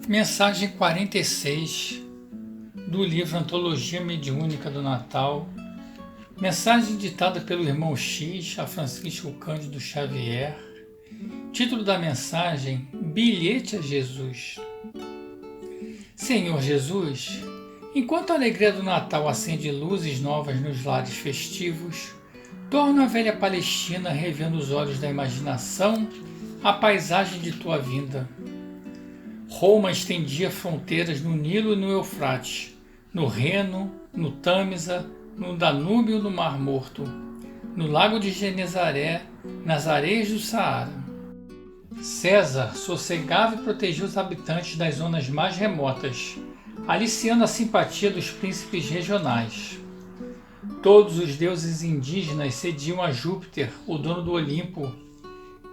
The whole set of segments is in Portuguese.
Mensagem 46 do livro Antologia Mediúnica do Natal. Mensagem ditada pelo irmão X a Francisco Cândido Xavier. Título da mensagem: Bilhete a Jesus. Senhor Jesus, enquanto a alegria do Natal acende luzes novas nos lares festivos, torna a velha Palestina revendo os olhos da imaginação a paisagem de tua vinda. Roma estendia fronteiras no Nilo e no Eufrates, no Reno, no Tâmisa, no Danúbio e no Mar Morto, no Lago de Genezaré, nas areias do Saara. César sossegava e protegia os habitantes das zonas mais remotas, aliciando a simpatia dos príncipes regionais. Todos os deuses indígenas cediam a Júpiter, o dono do Olimpo,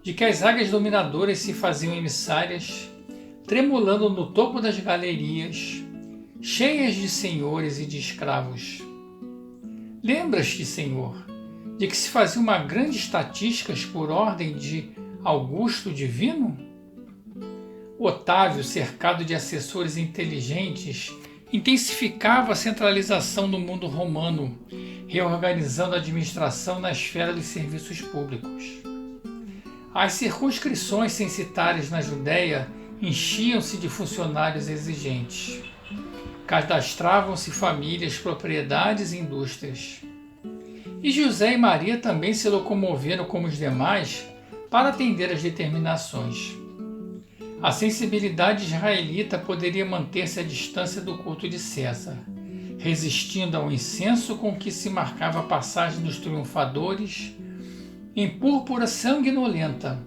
de que as águias dominadoras se faziam emissárias, tremulando no topo das galerias, cheias de senhores e de escravos. Lembras-te, Senhor, de que se fazia uma grande estatísticas por ordem de Augusto Divino? Otávio, cercado de assessores inteligentes, intensificava a centralização do mundo romano, reorganizando a administração na esfera dos serviços públicos. As circunscrições censitárias na Judéia enchiam-se de funcionários exigentes. Cadastravam-se famílias, propriedades e indústrias. E José e Maria também se locomoveram como os demais para atender às determinações. A sensibilidade israelita poderia manter-se à distância do culto de César, resistindo ao incenso com que se marcava a passagem dos triunfadores em púrpura sanguinolenta.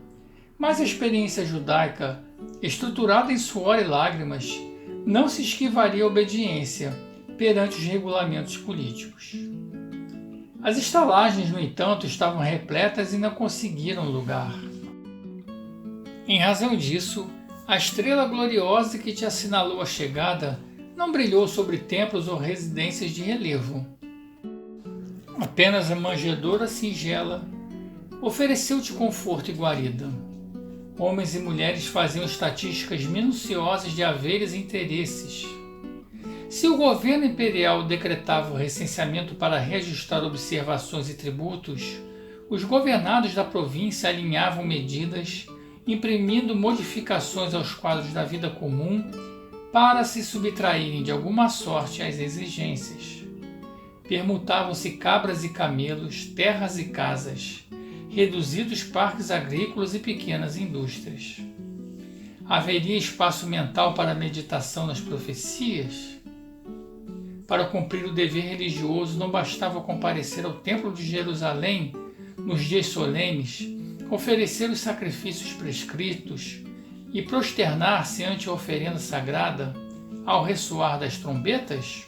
Mas a experiência judaica, estruturada em suor e lágrimas, não se esquivaria à obediência perante os regulamentos políticos. As estalagens, no entanto, estavam repletas e não conseguiram lugar. Em razão disso, a estrela gloriosa que te assinalou a chegada não brilhou sobre templos ou residências de relevo. Apenas a manjedoura singela ofereceu-te conforto e guarida. Homens e mulheres faziam estatísticas minuciosas de haveres e interesses. Se o governo imperial decretava o recenseamento para reajustar observações e tributos, os governados da província alinhavam medidas, imprimindo modificações aos quadros da vida comum para se subtraírem de alguma sorte às exigências. Permutavam-se cabras e camelos, terras e casas, reduzidos parques agrícolas e pequenas indústrias. Haveria espaço mental para a meditação nas profecias? Para cumprir o dever religioso não bastava comparecer ao Templo de Jerusalém nos dias solenes, oferecer os sacrifícios prescritos e prosternar-se ante a oferenda sagrada ao ressoar das trombetas?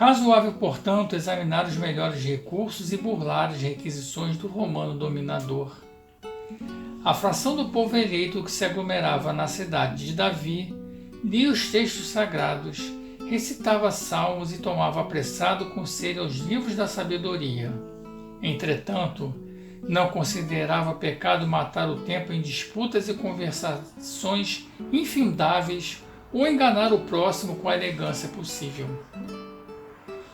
Razoável, portanto, examinar os melhores recursos e burlar as requisições do romano dominador. A fração do povo eleito que se aglomerava na cidade de Davi lia os textos sagrados, recitava salmos e tomava apressado conselho aos livros da sabedoria. Entretanto, não considerava pecado matar o tempo em disputas e conversações infindáveis ou enganar o próximo com a elegância possível.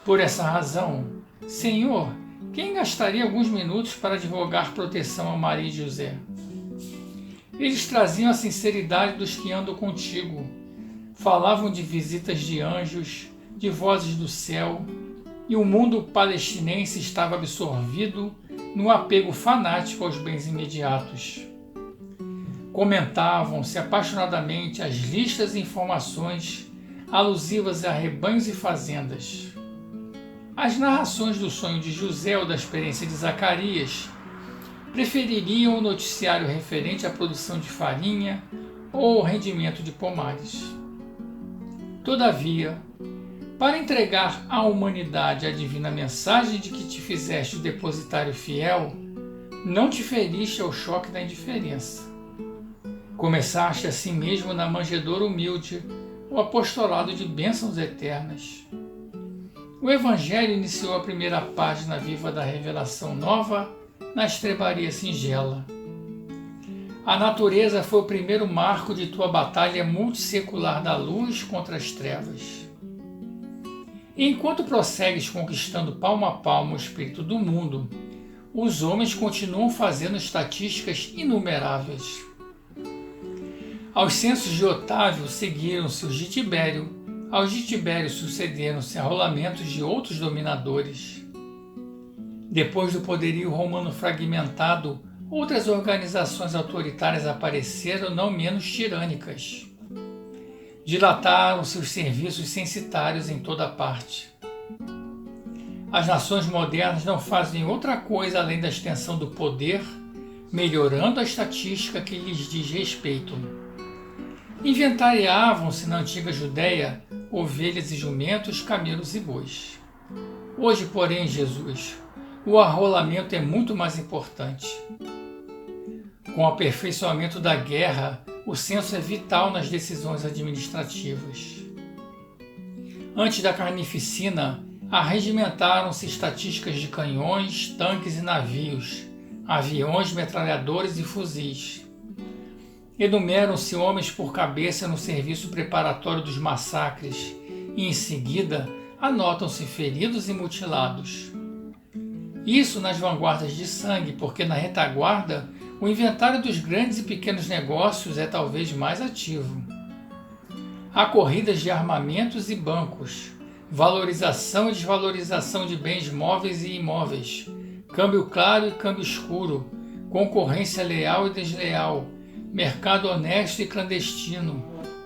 Por essa razão, Senhor, quem gastaria alguns minutos para advogar proteção a Maria e José? Eles traziam a sinceridade dos que andam contigo, falavam de visitas de anjos, de vozes do céu, e o mundo palestinense estava absorvido no apego fanático aos bens imediatos. Comentavam-se apaixonadamente as listas e informações alusivas a rebanhos e fazendas. As narrações do sonho de José ou da experiência de Zacarias prefeririam o noticiário referente à produção de farinha ou ao rendimento de pomares. Todavia, para entregar à humanidade a divina mensagem de que te fizeste o depositário fiel, não te feriste ao choque da indiferença. Começaste assim mesmo na manjedoura humilde o apostolado de bênçãos eternas. O Evangelho iniciou a primeira página viva da revelação nova na estrebaria singela. A natureza foi o primeiro marco de tua batalha multissecular da luz contra as trevas. E enquanto prossegues conquistando palmo a palmo o espírito do mundo, os homens continuam fazendo estatísticas inumeráveis. Aos censos de Otávio seguiram-se os de Tibério, aos de Tibério sucederam-se arrolamentos de outros dominadores. Depois do poderio romano fragmentado, outras organizações autoritárias apareceram não menos tirânicas. Dilataram-se os serviços censitários em toda parte. As nações modernas não fazem outra coisa além da extensão do poder, melhorando a estatística que lhes diz respeito. Inventariavam-se na antiga Judéia ovelhas e jumentos, camelos e bois. Hoje, porém, Jesus, o arrolamento é muito mais importante. Com o aperfeiçoamento da guerra, o censo é vital nas decisões administrativas. Antes da carnificina, arregimentaram-se estatísticas de canhões, tanques e navios, aviões, metralhadores e fuzis. Enumeram-se homens por cabeça no serviço preparatório dos massacres e, em seguida, anotam-se feridos e mutilados. Isso nas vanguardas de sangue, porque na retaguarda o inventário dos grandes e pequenos negócios é talvez mais ativo. Há corridas de armamentos e bancos, valorização e desvalorização de bens móveis e imóveis, câmbio claro e câmbio escuro, concorrência leal e desleal, mercado honesto e clandestino,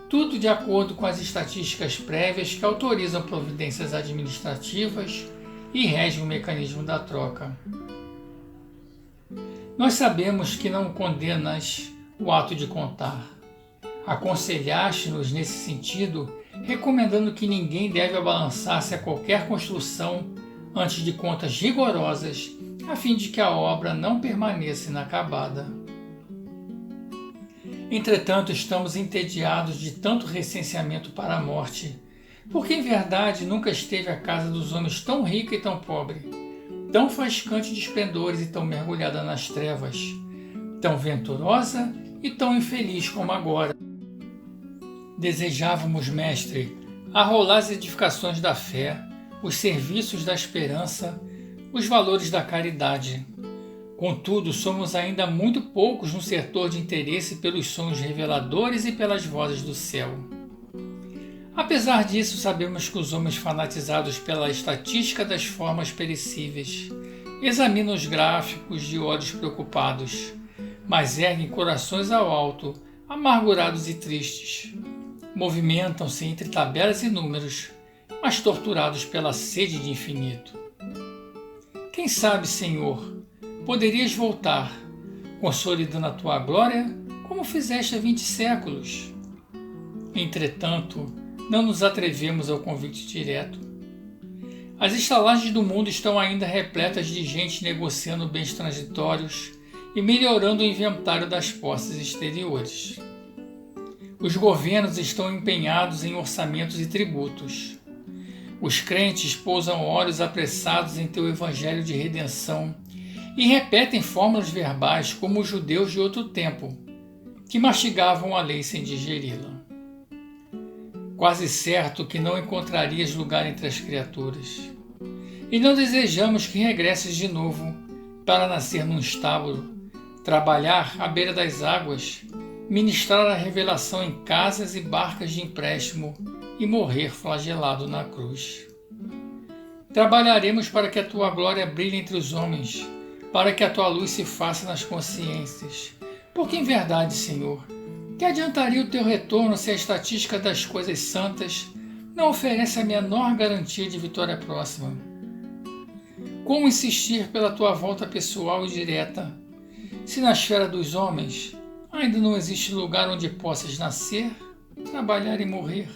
tudo de acordo com as estatísticas prévias que autorizam providências administrativas e regem o mecanismo da troca. Nós sabemos que não condenas o ato de contar. Aconselhaste-nos nesse sentido, recomendando que ninguém deve abalançar-se a qualquer construção antes de contas rigorosas, a fim de que a obra não permaneça inacabada. Entretanto, estamos entediados de tanto recenseamento para a morte, porque em verdade nunca esteve a casa dos homens tão rica e tão pobre, tão faiscante de esplendores e tão mergulhada nas trevas, tão venturosa e tão infeliz como agora. Desejávamos, mestre, arrolar as edificações da fé, os serviços da esperança, os valores da caridade. Contudo, somos ainda muito poucos no setor de interesse pelos sonhos reveladores e pelas vozes do céu. Apesar disso, sabemos que os homens fanatizados pela estatística das formas perecíveis examinam os gráficos de olhos preocupados, mas erguem corações ao alto, amargurados e tristes. Movimentam-se entre tabelas e números, mas torturados pela sede de infinito. Quem sabe, Senhor, poderias voltar, consolidando a tua glória, como fizeste há 20 séculos. Entretanto, não nos atrevemos ao convite direto. As estalagens do mundo estão ainda repletas de gente negociando bens transitórios e melhorando o inventário das posses exteriores. Os governos estão empenhados em orçamentos e tributos. Os crentes pousam olhos apressados em teu evangelho de redenção e repetem fórmulas verbais como os judeus de outro tempo, que mastigavam a lei sem digeri-la. Quase certo que não encontrarias lugar entre as criaturas. E não desejamos que regresses de novo para nascer num estábulo, trabalhar à beira das águas, ministrar a revelação em casas e barcas de empréstimo e morrer flagelado na cruz. Trabalharemos para que a tua glória brilhe entre os homens, para que a tua luz se faça nas consciências. Porque em verdade, Senhor, que adiantaria o teu retorno se a estatística das coisas santas não oferece a menor garantia de vitória próxima? Como insistir pela tua volta pessoal e direta, se na esfera dos homens ainda não existe lugar onde possas nascer, trabalhar e morrer?